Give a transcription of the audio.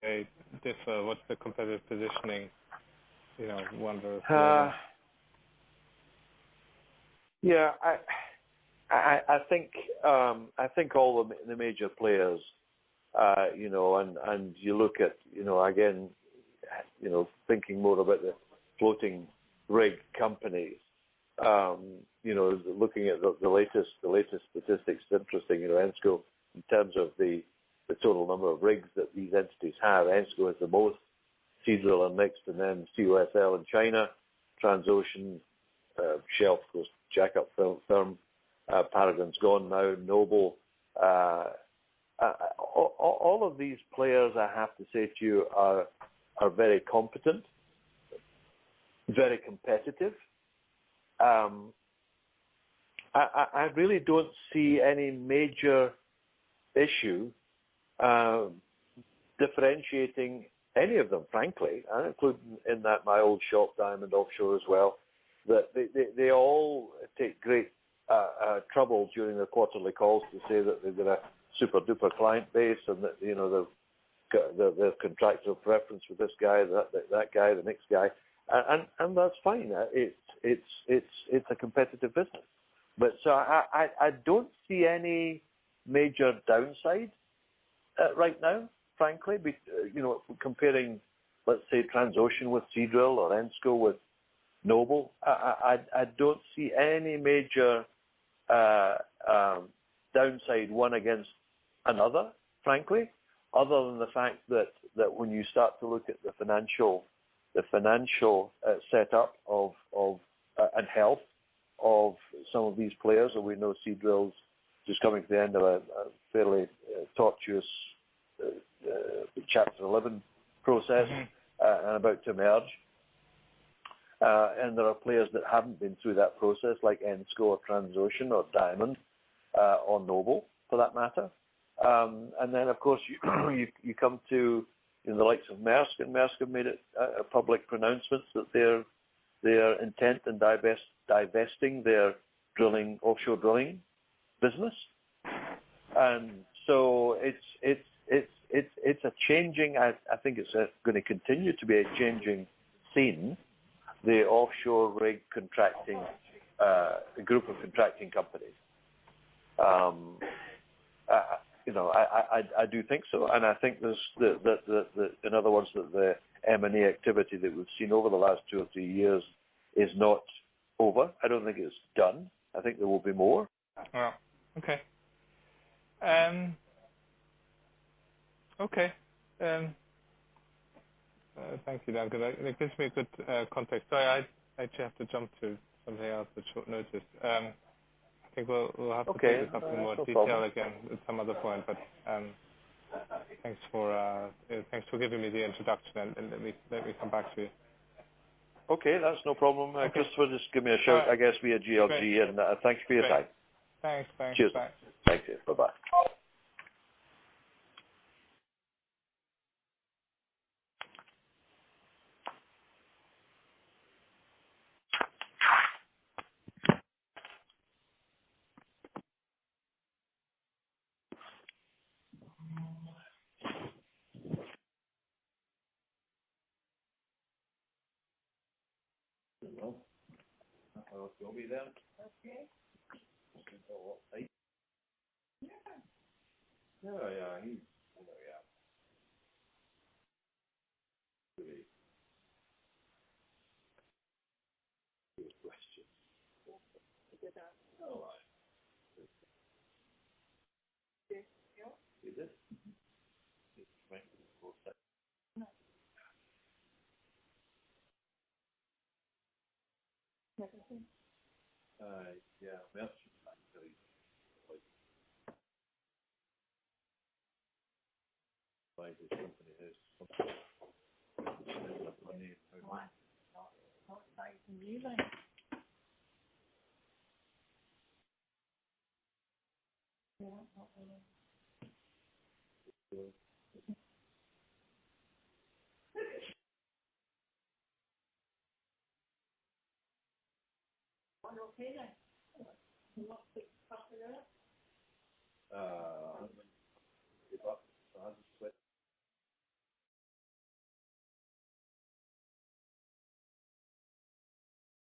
they differ? What's the competitive positioning? One versus the other. Yeah, I think all the major players, and you look at again, thinking more about the floating rig companies. Looking at the latest statistics, it's interesting. ENSCO, in terms of the total number of rigs that these entities have, ENSCO has the most. Seadrill are next, and then COSL in China, Transocean, Shell, of course, jackup firm. Paragon's gone now. Noble. All of these players, I have to say to you, are very competent, very competitive. I really don't see any major issue differentiating any of them, frankly. I include in that my old shop, Diamond Offshore, as well, that they all take great trouble during their quarterly calls to say that they've got a super duper client base and that they've contractual preference with this guy, that guy, the next guy, and that's fine. It's a competitive business, but so I don't see any major downside right now, frankly. Comparing, let's say, Transocean with Seadrill or ENSCO with Noble, I don't see any major downside one against another, frankly, other than the fact that when you start to look at the financial setup of and health of some of these players, and we know Seadrill's just coming to the end of a fairly tortuous Chapter 11 process and about to emerge. And there are players that haven't been through that process, like ENSCO or Transocean or Diamond or Noble, for that matter. And then, of course, you come to the likes of Maersk, and Maersk have made it public pronouncements that their intent in divesting their offshore drilling business. And so it's a changing. I think it's going to continue to be a changing scene. The offshore rig contracting, a group of contracting companies. I do think so, and I think there's in other words, that the M&A activity that we've seen over the last 2 or 3 years is not over. I don't think it's done. I think there will be more. Well, okay. Thank you, Dan, because it gives me a good context. Sorry, I actually have to jump to something else at short notice. I think we'll have to take this up in more detail again at some other point. But thanks for giving me the introduction, and let me come back to you. Okay, that's no problem. Christopher, just give me a shout, I guess, via GLG, great. And thanks for your time. Thanks. Cheers. Bye. Thank you. Bye-bye. You'll be there. Okay. Yeah, he's Good question. All right. Is it? Yeah, that's actually like this company has money. What? Not like you like. Yeah, not really. Okay then. What big fucker?